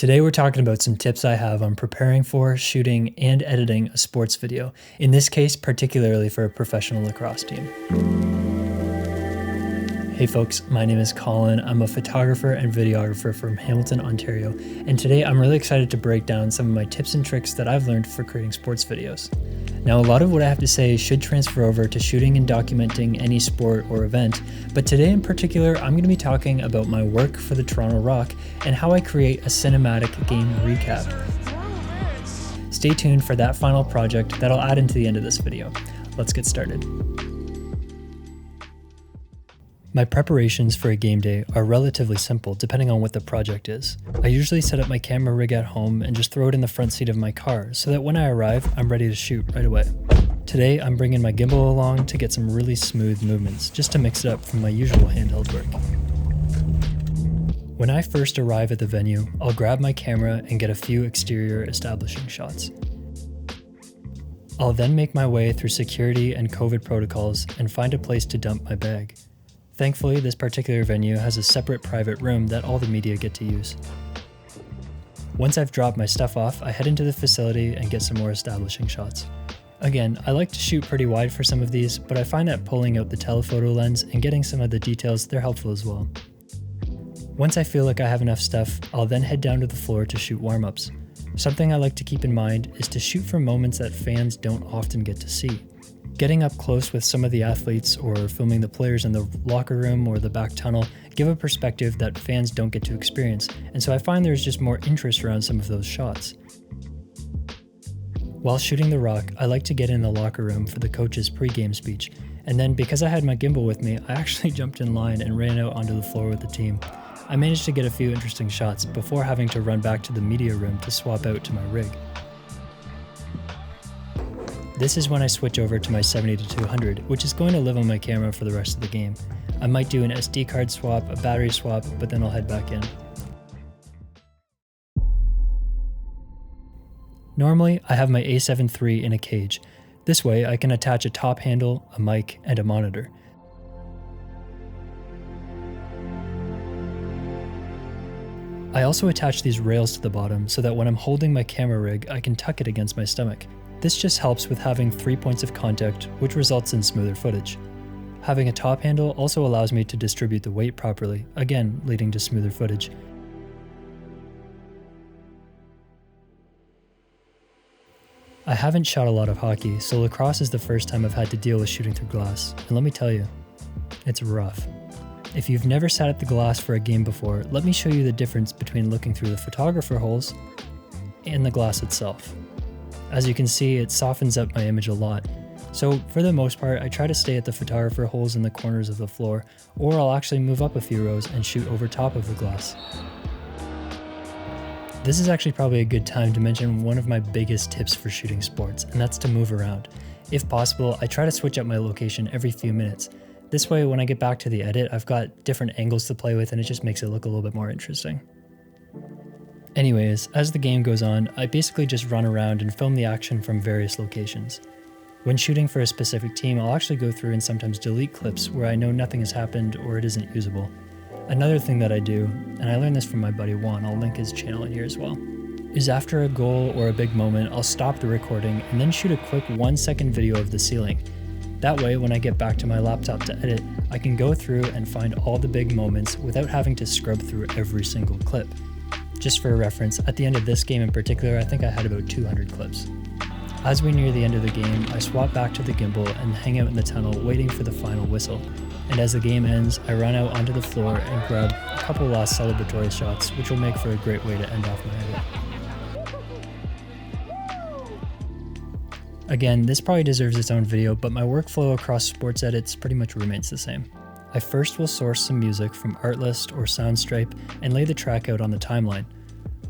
Today we're talking about some tips I have on preparing for, shooting, and editing a sports video, in this case particularly for a professional lacrosse team. Hey folks, my name is Colin. I'm a photographer and videographer from Hamilton, Ontario, and today I'm really excited to break down some of my tips and tricks that I've learned for creating sports videos. Now, a lot of what I have to say should transfer over to shooting and documenting any sport or event, but today in particular, I'm going to be talking about my work for the Toronto Rock and how I create a cinematic game recap. Stay tuned for that final project that I'll add into the end of this video. Let's get started. My preparations for a game day are relatively simple depending on what the project is. I usually set up my camera rig at home and just throw it in the front seat of my car so that when I arrive, I'm ready to shoot right away. Today, I'm bringing my gimbal along to get some really smooth movements just to mix it up from my usual handheld work. When I first arrive at the venue, I'll grab my camera and get a few exterior establishing shots. I'll then make my way through security and COVID protocols and find a place to dump my bag. Thankfully, this particular venue has a separate private room that all the media get to use. Once I've dropped my stuff off, I head into the facility and get some more establishing shots. Again, I like to shoot pretty wide for some of these, but I find that pulling out the telephoto lens and getting some of the details, they're helpful as well. Once I feel like I have enough stuff, I'll then head down to the floor to shoot warm-ups. Something I like to keep in mind is to shoot for moments that fans don't often get to see. Getting up close with some of the athletes or filming the players in the locker room or the back tunnel give a perspective that fans don't get to experience, and so I find there's just more interest around some of those shots. While shooting the Rock, I like to get in the locker room for the coach's pre-game speech, and then because I had my gimbal with me, I actually jumped in line and ran out onto the floor with the team. I managed to get a few interesting shots before having to run back to the media room to swap out to my rig. This is when I switch over to my 70-200, which is going to live on my camera for the rest of the game. I might do an SD card swap, a battery swap, but then I'll head back in. Normally, I have my a7iii in a cage. This way, I can attach a top handle, a mic, and a monitor. I also attach these rails to the bottom so that when I'm holding my camera rig, I can tuck it against my stomach. This just helps with having 3 points of contact, which results in smoother footage. Having a top handle also allows me to distribute the weight properly, again leading to smoother footage. I haven't shot a lot of hockey, so lacrosse is the first time I've had to deal with shooting through glass, and let me tell you, it's rough. If you've never sat at the glass for a game before, let me show you the difference between looking through the photographer holes and the glass itself. As you can see, it softens up my image a lot. So for the most part, I try to stay at the photographer holes in the corners of the floor, or I'll actually move up a few rows and shoot over top of the glass. This is actually probably a good time to mention one of my biggest tips for shooting sports, and that's to move around. If possible, I try to switch up my location every few minutes. This way, when I get back to the edit, I've got different angles to play with and it just makes it look a little bit more interesting. Anyways, as the game goes on, I basically just run around and film the action from various locations. When shooting for a specific team, I'll actually go through and sometimes delete clips where I know nothing has happened or it isn't usable. Another thing that I do, and I learned this from my buddy Juan, I'll link his channel in here as well, is after a goal or a big moment, I'll stop the recording and then shoot a quick 1-second video of the ceiling. That way, when I get back to my laptop to edit, I can go through and find all the big moments without having to scrub through every single clip. Just for a reference, at the end of this game in particular, I think I had about 200 clips. As we near the end of the game, I swap back to the gimbal and hang out in the tunnel waiting for the final whistle. And as the game ends, I run out onto the floor and grab a couple last celebratory shots, which will make for a great way to end off my edit. Again, this probably deserves its own video, but my workflow across sports edits pretty much remains the same. I first will source some music from Artlist or Soundstripe and lay the track out on the timeline.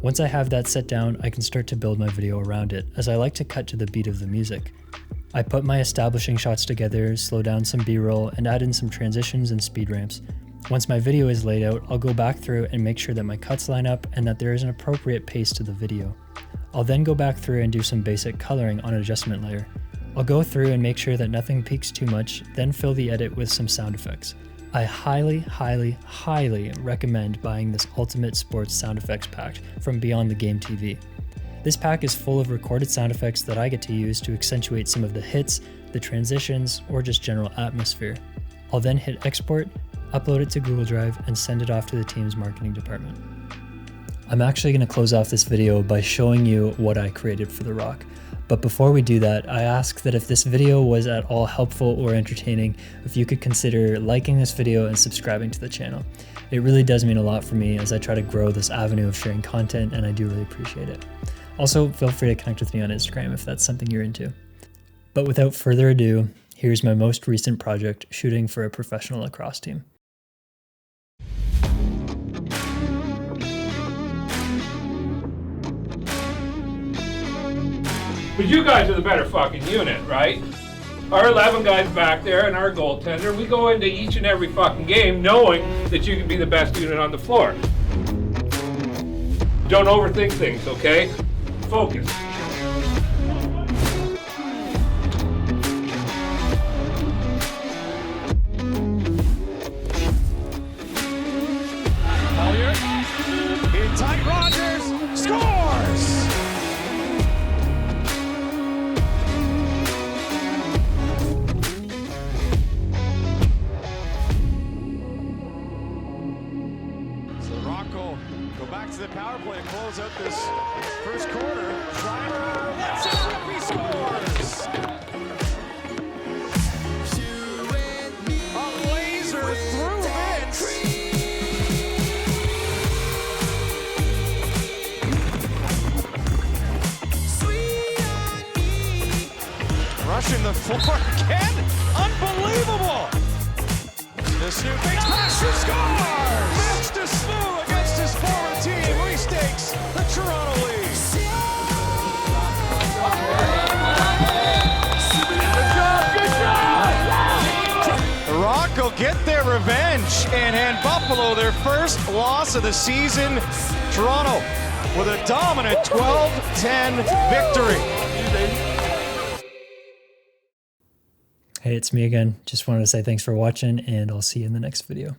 Once I have that set down, I can start to build my video around it, as I like to cut to the beat of the music. I put my establishing shots together, slow down some B-roll, and add in some transitions and speed ramps. Once my video is laid out, I'll go back through and make sure that my cuts line up and that there is an appropriate pace to the video. I'll then go back through and do some basic coloring on an adjustment layer. I'll go through and make sure that nothing peaks too much, then fill the edit with some sound effects. I highly, highly, highly recommend buying this Ultimate Sports Sound Effects pack from Beyond the Game TV. This pack is full of recorded sound effects that I get to use to accentuate some of the hits, the transitions, or just general atmosphere. I'll then hit export, upload it to Google Drive, and send it off to the team's marketing department. I'm actually going to close off this video by showing you what I created for The Rock. But before we do that, I ask that if this video was at all helpful or entertaining, if you could consider liking this video and subscribing to the channel. It really does mean a lot for me as I try to grow this avenue of sharing content, and I do really appreciate it. Also, feel free to connect with me on Instagram if that's something you're into. But without further ado, here's my most recent project, shooting for a professional lacrosse team. But you guys are the better fucking unit, right? Our 11 guys back there and our goaltender, we go into each and every fucking game knowing that you can be the best unit on the floor. Don't overthink things, okay? Focus. In tight, Rogers scores! So Rocco go back to the power play and close out this first quarter. Schreiber lets it up, he scores! A laser through Vince. Rushing the floor again. Unbelievable. This new big pass, she scores! Match to Smoo against his former team. Restakes the Toronto League. Good job! The Rock will get their revenge and hand Buffalo their first loss of the season. Toronto with a dominant 12-10 victory. Hey, it's me again. Just wanted to say thanks for watching, and I'll see you in the next video.